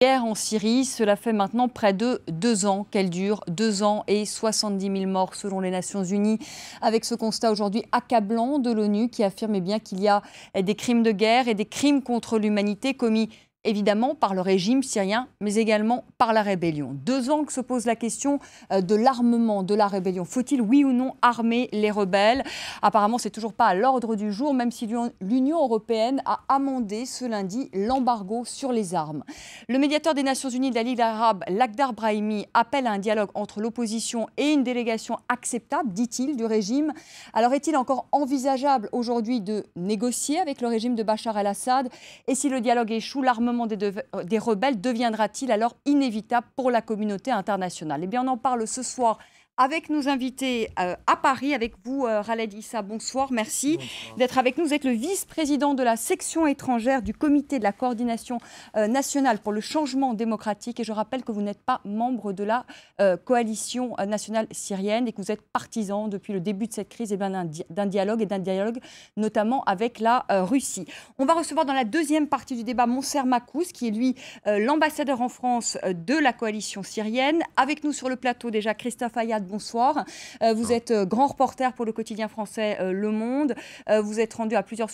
Guerre en Syrie, cela fait maintenant près de 2 ans qu'elle dure, 2 ans et 70 000 morts selon les Nations Unies, avec ce constat aujourd'hui accablant de l'ONU qui affirme bien qu'il y a des crimes de guerre et des crimes contre l'humanité commis évidemment par le régime syrien, mais également par la rébellion. 2 ans que se pose la question de l'armement de la rébellion. Faut-il, oui ou non, armer les rebelles? Apparemment, c'est toujours pas à l'ordre du jour, même si l'Union européenne a amendé ce lundi l'embargo sur les armes. Le médiateur des Nations Unies de la Ligue arabe, Lakhdar Brahimi, appelle à un dialogue entre l'opposition et une délégation acceptable, dit-il, du régime. Alors, est-il encore envisageable aujourd'hui de négocier avec le régime de Bachar el-Assad? Et si le dialogue échoue, l'armement des rebelles deviendra-t-il alors inévitable pour la communauté internationale? Eh bien, on en parle ce soir avec nos invités à Paris, avec vous, Khaled Issa. Bonsoir, merci d'être avec nous. Vous êtes le vice-président de la section étrangère du comité de la coordination nationale pour le changement démocratique. Et je rappelle que vous n'êtes pas membre de la coalition nationale syrienne et que vous êtes partisan depuis le début de cette crise d'un dialogue notamment avec la Russie. On va recevoir dans la deuxième partie du débat Monser Makous, qui est lui l'ambassadeur en France de la coalition syrienne. Avec nous sur le plateau déjà Christophe Ayad. Bonsoir. Vous êtes grand reporter pour le quotidien français Le Monde. Vous êtes rendu à plusieurs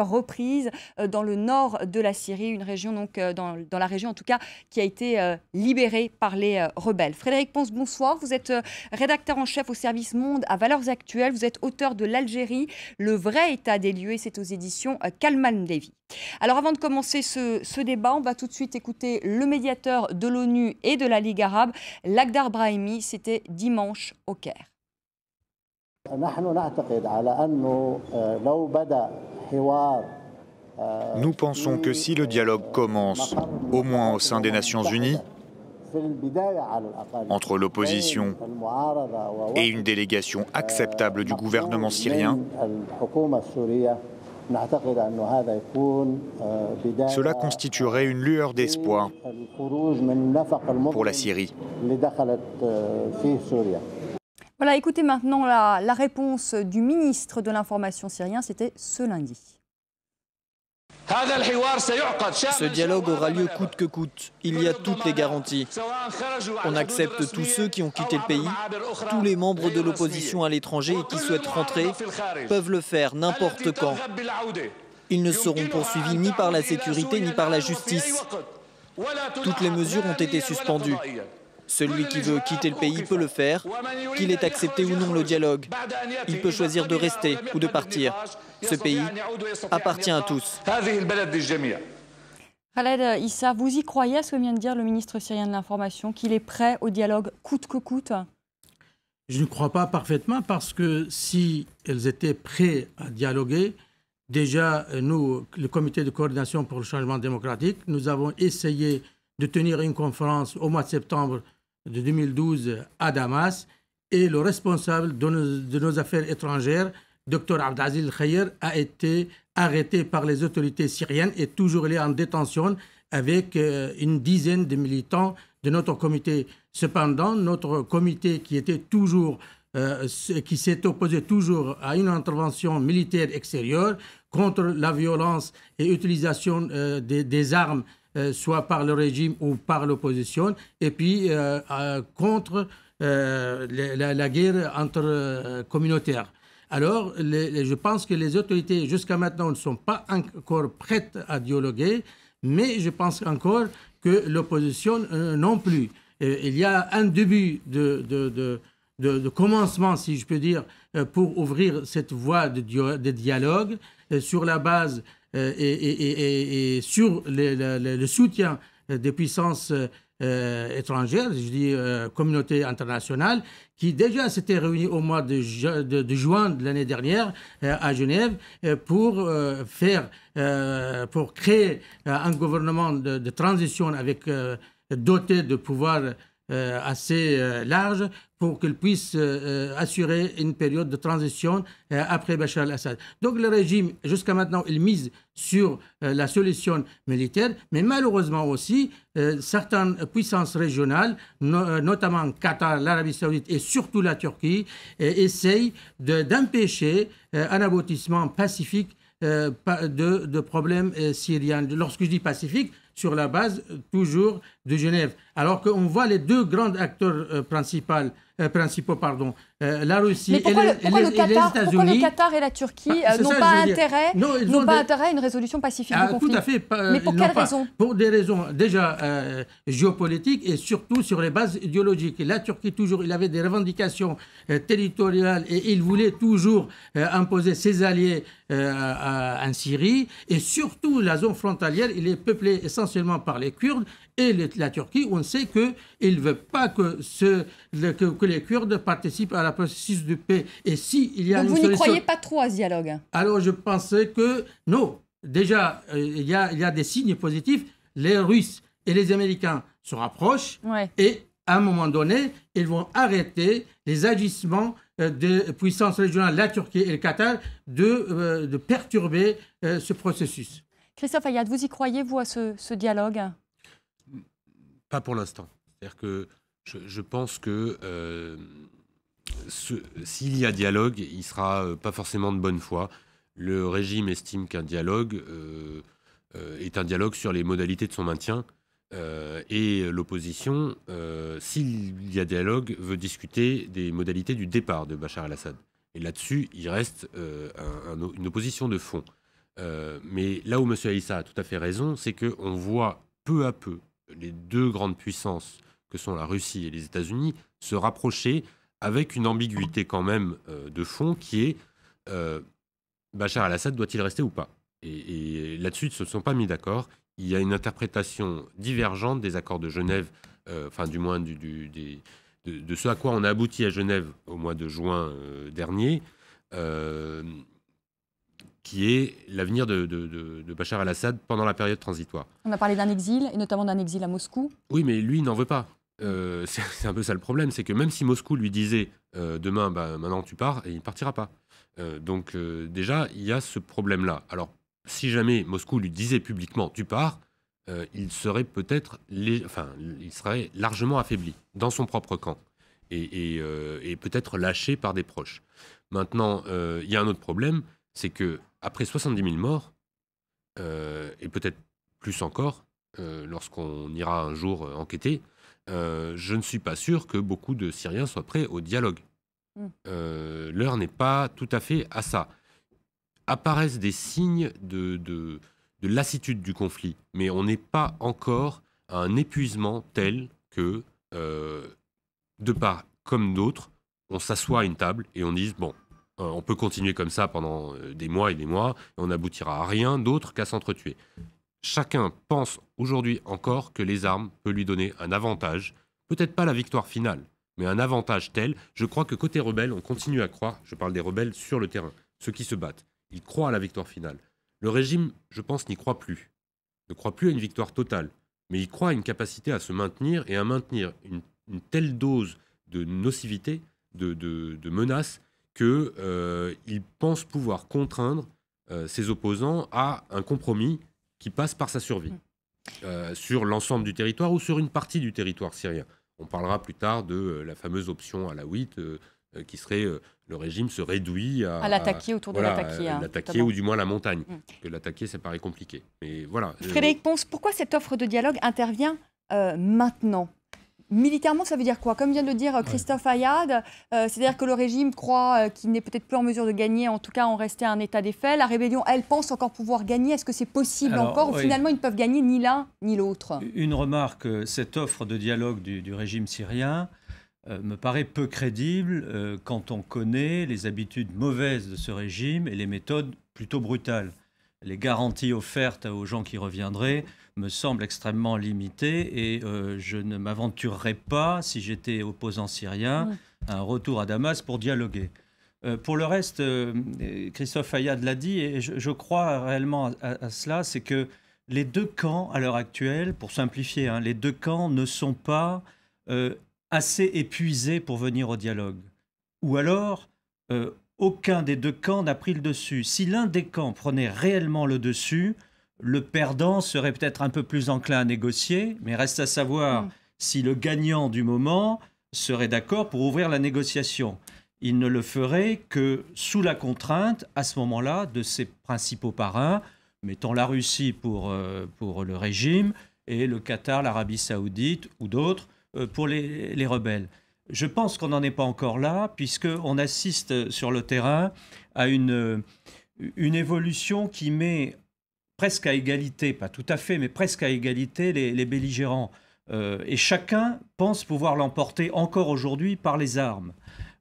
reprises dans le nord de la Syrie, une région donc dans la région en tout cas qui a été libérée par les rebelles. Frédéric Ponce, bonsoir. Vous êtes rédacteur en chef au service Monde à Valeurs Actuelles. Vous êtes auteur de l'Algérie, le vrai état des lieux, et c'est aux éditions Kalman Levy. Alors avant de commencer ce débat, on va tout de suite écouter le médiateur de l'ONU et de la Ligue arabe, Lakhdar Brahimi. C'était dimanche au Caire. Nous pensons que si le dialogue commence, au moins au sein des Nations Unies, entre l'opposition et une délégation acceptable du gouvernement syrien, cela constituerait une lueur d'espoir pour la Syrie. Voilà, écoutez maintenant la réponse du ministre de l'Information syrien, c'était ce lundi. Ce dialogue aura lieu coûte que coûte. Il y a toutes les garanties. On accepte tous ceux qui ont quitté le pays. Tous les membres de l'opposition à l'étranger et qui souhaitent rentrer peuvent le faire n'importe quand. Ils ne seront poursuivis ni par la sécurité ni par la justice. Toutes les mesures ont été suspendues. Celui qui veut quitter le pays peut le faire, qu'il ait accepté ou non le dialogue. Il peut choisir de rester ou de partir. Ce pays appartient à tous. Khaled Issa, vous y croyez à ce que vient de dire le ministre syrien de l'Information, qu'il est prêt au dialogue coûte que coûte? Je ne crois pas parfaitement, parce que si elles étaient prêtes à dialoguer, déjà, nous, le comité de coordination pour le changement démocratique, nous avons essayé de tenir une conférence au mois de septembre de 2012 à Damas, et le responsable de nos affaires étrangères, Dr Abdelaziz El-Khayr, a été arrêté par les autorités syriennes et toujours il est en détention avec une dizaine de militants de notre comité. Cependant, notre comité qui s'est opposé toujours à une intervention militaire extérieure contre la violence et l'utilisation des armes, soit par le régime ou par l'opposition, et puis contre la guerre entre communautaires. Alors, je pense que les autorités, jusqu'à maintenant, ne sont pas encore prêtes à dialoguer, mais je pense encore que l'opposition non plus. Il y a un début de commencement, si je peux dire, pour ouvrir cette voie de dialogue sur la base et sur le soutien des puissances étrangères, je dis communauté internationale, qui déjà s'était réunie au mois de juin de l'année dernière à Genève pour créer un gouvernement de transition doté de pouvoirs assez large, pour qu'il puisse assurer une période de transition après Bachar el-Assad. Donc le régime, jusqu'à maintenant, il mise sur la solution militaire, mais malheureusement aussi, certaines puissances régionales, notamment Qatar, l'Arabie Saoudite et surtout la Turquie, essayent d'empêcher un aboutissement pacifique de problèmes syriens. Lorsque je dis pacifique, sur la base toujours de Genève. Alors qu'on voit les deux grands acteurs principaux, la Russie et les États-Unis. Pourquoi le Qatar et la Turquie n'ont pas intérêt à une résolution pacifique du conflit? Tout à fait. Mais pour quelles raisons? Pour des raisons déjà géopolitiques et surtout sur les bases idéologiques. La Turquie, toujours, il avait des revendications territoriales et il voulait toujours imposer ses alliés en Syrie. Et surtout, la zone frontalière, il est peuplé essentiellement par les Kurdes. Et la Turquie, on sait qu'il ne veut pas que les Kurdes participent à la processus de paix. Et s'il y a Donc une vous n'y solution... croyez pas trop à ce dialogue? Alors je pensais que non. Déjà, il y a des signes positifs. Les Russes et les Américains se rapprochent et à un moment donné, ils vont arrêter les agissements des puissances régionales, la Turquie et le Qatar, de perturber ce processus. Christophe Ayad, vous y croyez, vous, à ce dialogue? Pas pour l'instant. C'est-à-dire que je pense que s'il y a dialogue, il ne sera pas forcément de bonne foi. Le régime estime qu'un dialogue est un dialogue sur les modalités de son maintien. Et l'opposition, s'il y a dialogue, veut discuter des modalités du départ de Bachar el-Assad. Et là-dessus, il reste une opposition de fond. Mais là où M. Aïssa a tout à fait raison, c'est qu'on voit peu à peu les deux grandes puissances que sont la Russie et les États-Unis se rapprocher avec une ambiguïté quand même de fond qui est Bachar el-Assad doit-il rester ou pas? Et là-dessus, ils ne se sont pas mis d'accord. Il y a une interprétation divergente des accords de Genève, enfin du moins de ce à quoi on a abouti à Genève au mois de juin dernier, qui est l'avenir de Bachar el-Assad pendant la période transitoire. On a parlé d'un exil, et notamment d'un exil à Moscou. Oui, mais lui, il n'en veut pas. C'est un peu ça le problème, c'est que même si Moscou lui disait demain, maintenant tu pars, il ne partira pas. Donc déjà, il y a ce problème-là. Alors, si jamais Moscou lui disait publiquement tu pars, il serait peut-être, il serait largement affaibli dans son propre camp et peut-être lâché par des proches. Maintenant, il y a un autre problème, c'est que après 70 000 morts et peut-être plus encore, lorsqu'on ira un jour enquêter, je ne suis pas sûr que beaucoup de Syriens soient prêts au dialogue. L'heure n'est pas tout à fait à ça. Apparaissent des signes de lassitude du conflit, mais on n'est pas encore à un épuisement tel que, de part comme d'autres, on s'assoit à une table et on dise bon, on peut continuer comme ça pendant des mois et on n'aboutira à rien d'autre qu'à s'entretuer. Chacun pense aujourd'hui encore que les armes peuvent lui donner un avantage, peut-être pas la victoire finale, mais un avantage tel. Je crois que côté rebelles, on continue à croire, je parle des rebelles sur le terrain, ceux qui se battent, ils croient à la victoire finale. Le régime, je pense, n'y croit plus. Ne croit plus à une victoire totale, mais il croit à une capacité à se maintenir et à maintenir une telle dose de nocivité, de menaces, qu'il pense pouvoir contraindre ses opposants à un compromis qui passe par sa survie, sur l'ensemble du territoire ou sur une partie du territoire syrien. On parlera plus tard de la fameuse option alaouite, qui serait le régime se réduit à l'attaquer autour de Latakia. L'attaquer ou du moins la montagne. Que l'attaquer, ça paraît compliqué. Mais voilà. Frédéric Pons, pourquoi cette offre de dialogue intervient maintenant? Militairement, ça veut dire quoi? Comme vient de le dire Christophe Ayad, c'est-à-dire que le régime croit qu'il n'est peut-être plus en mesure de gagner, en tout cas en rester à un état des faits. La rébellion, elle, pense encore pouvoir gagner. Est-ce que c'est possible encore ou finalement ils ne peuvent gagner ni l'un ni l'autre? Une remarque, cette offre de dialogue du régime syrien me paraît peu crédible quand on connaît les habitudes mauvaises de ce régime et les méthodes plutôt brutales. Les garanties offertes aux gens qui reviendraient me semblent extrêmement limitées et je ne m'aventurerais pas, si j'étais opposant syrien, à un retour à Damas pour dialoguer. Pour le reste, Christophe Ayad l'a dit et je crois réellement à cela, c'est que les deux camps, à l'heure actuelle, pour simplifier, les deux camps ne sont pas assez épuisés pour venir au dialogue. Ou alors, aucun des deux camps n'a pris le dessus. Si l'un des camps prenait réellement le dessus, le perdant serait peut-être un peu plus enclin à négocier, mais reste à savoir si le gagnant du moment serait d'accord pour ouvrir la négociation. Il ne le ferait que sous la contrainte, à ce moment-là, de ses principaux parrains, mettons la Russie pour le régime, et le Qatar, l'Arabie saoudite ou d'autres pour les rebelles. Je pense qu'on n'en est pas encore là, puisqu'on assiste sur le terrain à une évolution qui met presque à égalité, pas tout à fait, mais presque à égalité les belligérants. Et chacun pense pouvoir l'emporter encore aujourd'hui par les armes.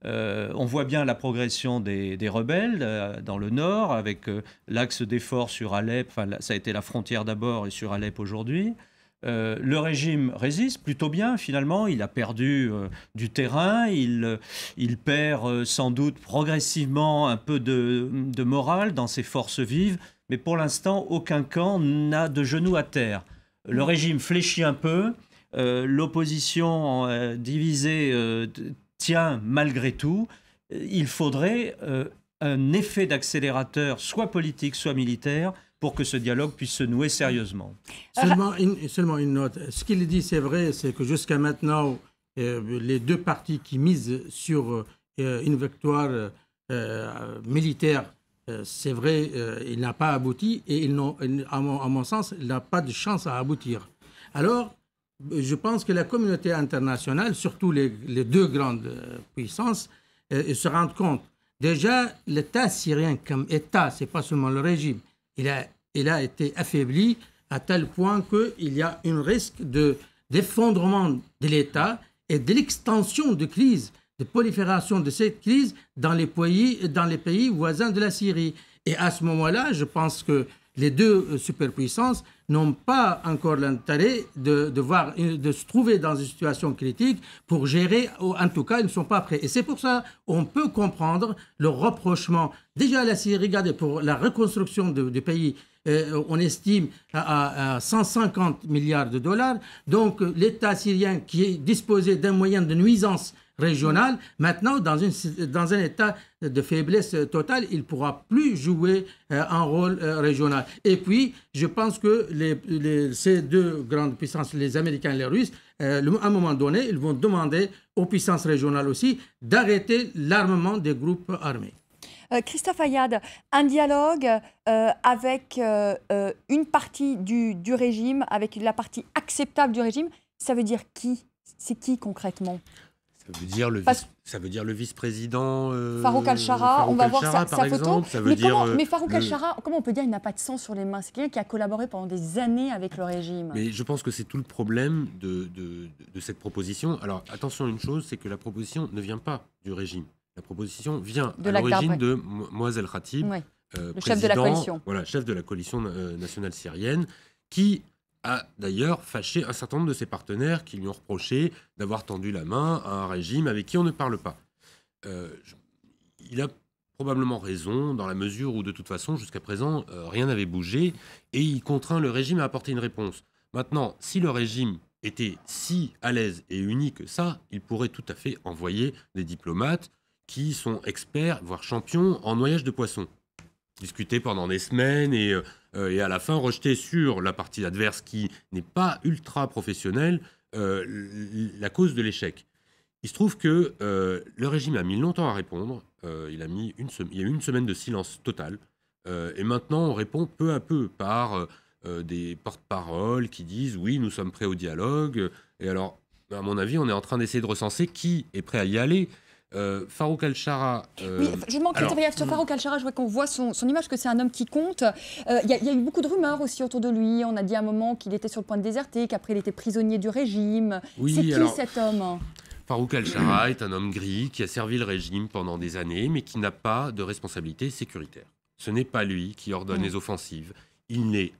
On voit bien la progression des rebelles dans le nord, avec l'axe d'effort sur Alep, enfin, ça a été la frontière d'abord et sur Alep aujourd'hui. Le régime résiste plutôt bien, finalement. Il a perdu du terrain, il perd sans doute progressivement un peu de morale dans ses forces vives, mais pour l'instant, aucun camp n'a de genoux à terre. Le régime fléchit un peu, l'opposition divisée tient malgré tout. Il faudrait un effet d'accélérateur, soit politique, soit militaire, pour que ce dialogue puisse se nouer sérieusement. Seulement une note. Ce qu'il dit, c'est vrai, c'est que jusqu'à maintenant, les deux partis qui misent sur une victoire militaire, c'est vrai, il n'a pas abouti et à mon sens, il n'a pas de chance à aboutir. Alors, je pense que la communauté internationale, surtout les deux grandes puissances, se rendent compte. Déjà, l'État syrien comme État, ce n'est pas seulement le régime, il a été affaibli à tel point qu'il y a un risque d'effondrement de l'État et de l'extension de crise, de prolifération de cette crise dans les pays voisins de la Syrie. Et à ce moment-là, je pense que les deux superpuissances n'ont pas encore l'intérêt de se trouver dans une situation critique pour gérer, en tout cas, ils ne sont pas prêts. Et c'est pour ça qu'on peut comprendre le rapprochement. Déjà, la Syrie, regardez, pour la reconstruction du pays, on estime à 150 milliards de dollars. Donc, l'État syrien qui est disposé d'un moyen de nuisance régionale, maintenant, dans un état de faiblesse totale, il ne pourra plus jouer un rôle régional. Et puis, je pense que ces deux grandes puissances, les Américains et les Russes, à un moment donné, ils vont demander aux puissances régionales aussi d'arrêter l'armement des groupes armés. Christophe Ayad, un dialogue avec une partie du régime, avec la partie acceptable du régime, ça veut dire qui? C'est qui concrètement? Ça veut dire le vice-président Farouk Al-Shara, on va voir sa photo. Mais Farouk Al-Shara, comment on peut dire qu'il n'a pas de sang sur les mains? C'est quelqu'un qui a collaboré pendant des années avec le régime. Mais je pense que c'est tout le problème de cette proposition. Alors attention, une chose, c'est que la proposition ne vient pas du régime. La proposition vient à l'origine de Moaz El-Khatib, le chef de la coalition. Voilà, chef de la coalition nationale syrienne, qui a d'ailleurs fâché un certain nombre de ses partenaires qui lui ont reproché d'avoir tendu la main à un régime avec qui on ne parle pas. Il a probablement raison dans la mesure où, de toute façon, jusqu'à présent, rien n'avait bougé et il contraint le régime à apporter une réponse. Maintenant, si le régime était si à l'aise et uni que ça, il pourrait tout à fait envoyer des diplomates qui sont experts, voire champions, en noyage de poissons. Discuter pendant des semaines et à la fin rejeter sur la partie adverse qui n'est pas ultra professionnelle la cause de l'échec. Il se trouve que le régime a mis longtemps à répondre. Il y a eu une semaine de silence total. Et maintenant, on répond peu à peu par des porte-paroles qui disent « oui, nous sommes prêts au dialogue ». Et alors, à mon avis, on est en train d'essayer de recenser qui est prêt à y aller. Farouk Al-Shara... Oui, je demande sur Farouk Al-Shara, je vois qu'on voit son image, que c'est un homme qui compte. Il y a eu beaucoup de rumeurs aussi autour de lui. On a dit à un moment qu'il était sur le point de déserter, qu'après il était prisonnier du régime. Oui, c'est qui cet homme? Farouk Al-Shara est un homme gris qui a servi le régime pendant des années, mais qui n'a pas de responsabilité sécuritaire. Ce n'est pas lui qui ordonne les offensives. Il est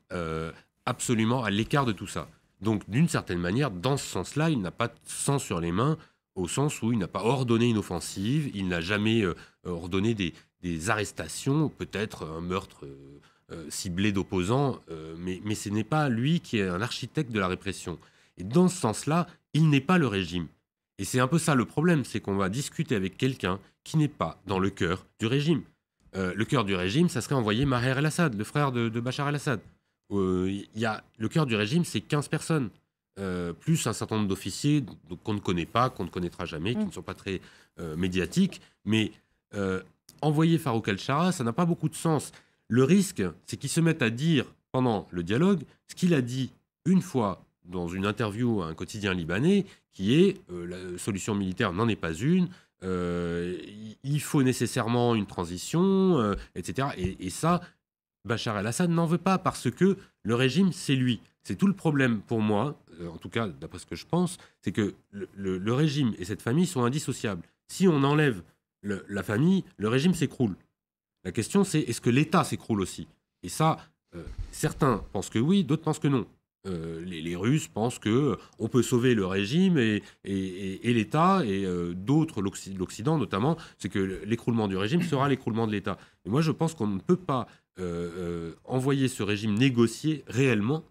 absolument à l'écart de tout ça. Donc, d'une certaine manière, dans ce sens-là, il n'a pas de sang sur les mains, au sens où il n'a pas ordonné une offensive, il n'a jamais ordonné des arrestations, peut-être un meurtre ciblé d'opposants, mais ce n'est pas lui qui est un architecte de la répression. Et dans ce sens-là, il n'est pas le régime. Et c'est un peu ça le problème, c'est qu'on va discuter avec quelqu'un qui n'est pas dans le cœur du régime. Le cœur du régime, ça serait envoyer Maher el-Assad, le frère de Bachar el-Assad. Le cœur du régime, c'est 15 personnes. Plus un certain nombre d'officiers qu'on ne connaît pas, qu'on ne connaîtra jamais, qui ne sont pas très médiatiques. Mais envoyer Farouk Al-Shara, ça n'a pas beaucoup de sens. Le risque, c'est qu'ils se mettent à dire, pendant le dialogue, ce qu'il a dit une fois dans une interview à un quotidien libanais qui est la solution militaire n'en est pas une, il faut nécessairement une transition, etc. Et ça, Bachar el-Assad n'en veut pas parce que le régime, c'est lui. C'est tout le problème pour moi, en tout cas d'après ce que je pense, c'est que le régime et cette famille sont indissociables. Si on enlève la famille, le régime s'écroule. La question c'est est-ce que l'État s'écroule aussi? Et ça, certains pensent que oui, d'autres pensent que non. Les Russes pensent qu'on peut sauver le régime et l'État, et d'autres, l'Occident notamment, c'est que l'écroulement du régime sera l'écroulement de l'État. Et moi, je pense qu'on ne peut pas envoyer ce régime négocier réellement.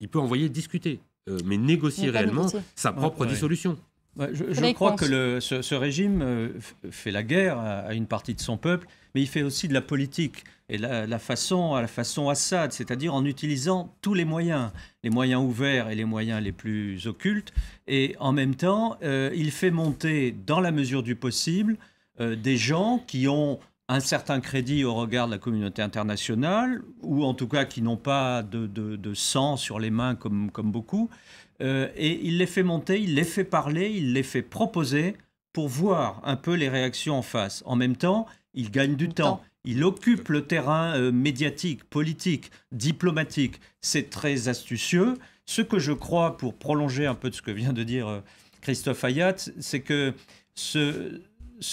Il peut envoyer discuter, mais négocier réellement sa propre dissolution. Ouais, je crois que ce régime fait la guerre à une partie de son peuple, mais il fait aussi de la politique. Et la façon Assad, c'est-à-dire en utilisant tous les moyens ouverts et les moyens les plus occultes. Et en même temps, il fait monter, dans la mesure du possible, des gens qui ont un certain crédit au regard de la communauté internationale, ou en tout cas qui n'ont pas de sang sur les mains comme beaucoup. Et il les fait monter, il les fait parler, il les fait proposer pour voir un peu les réactions en face. En même temps, il gagne du temps. Il occupe le terrain médiatique, politique, diplomatique. C'est très astucieux. Ce que je crois, pour prolonger un peu de ce que vient de dire Christophe Hayat, c'est que ce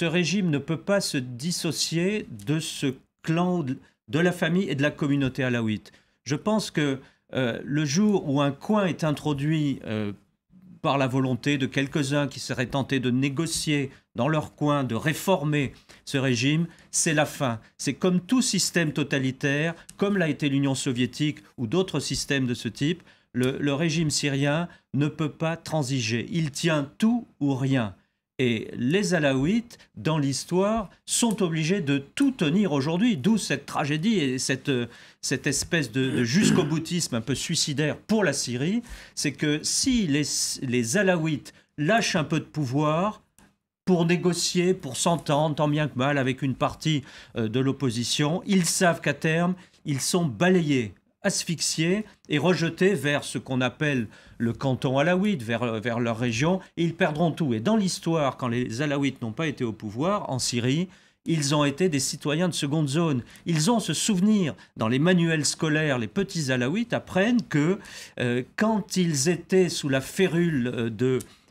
régime ne peut pas se dissocier de ce clan, de la famille et de la communauté alaouite. Je pense que le jour où un coin est introduit par la volonté de quelques-uns qui seraient tentés de négocier dans leur coin, de réformer ce régime, c'est la fin. C'est comme tout système totalitaire, comme l'a été l'Union soviétique ou d'autres systèmes de ce type, le régime syrien ne peut pas transiger. Il tient tout ou rien. Et les Alaouites, dans l'histoire, sont obligés de tout tenir aujourd'hui, d'où cette tragédie et cette espèce de jusqu'au-boutisme un peu suicidaire pour la Syrie. C'est que si les Alaouites lâchent un peu de pouvoir pour négocier, pour s'entendre, tant bien que mal, avec une partie de l'opposition, ils savent qu'à terme, ils sont balayés, asphyxiés et rejetés vers ce qu'on appelle le canton alaouite, vers leur région, et ils perdront tout. Et dans l'histoire, quand les Alaouites n'ont pas été au pouvoir, en Syrie, ils ont été des citoyens de seconde zone. Ils ont ce souvenir. Dans les manuels scolaires, les petits Alaouites apprennent que quand ils étaient sous la férule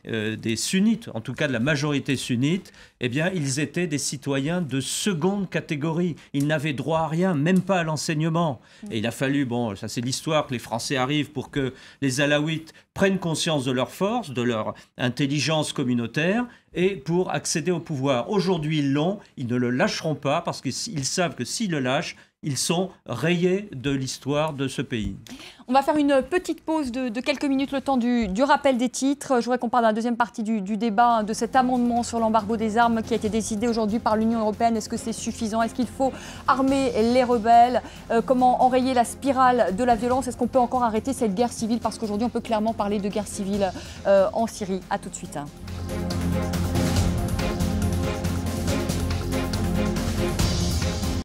des sunnites, en tout cas de la majorité sunnite, eh bien, ils étaient des citoyens de seconde catégorie. Ils n'avaient droit à rien, même pas à l'enseignement. Et il a fallu, bon, ça c'est l'histoire, que les Français arrivent pour que les Alaouites prennent conscience de leur force, de leur intelligence communautaire, et pour accéder au pouvoir. Aujourd'hui, ils l'ont, ils ne le lâcheront pas, parce qu'ils savent que s'ils le lâchent, ils sont rayés de l'histoire de ce pays. On va faire une petite pause de quelques minutes, le temps du rappel des titres. Je voudrais qu'on parle de la deuxième partie du débat, de cet amendement sur l'embargo des armes qui a été décidé aujourd'hui par l'Union européenne. Est-ce que c'est suffisant? Est-ce qu'il faut armer les rebelles? Comment enrayer la spirale de la violence? Est-ce qu'on peut encore arrêter cette guerre civile? Parce qu'aujourd'hui, on peut clairement parler de guerre civile en Syrie. À tout de suite.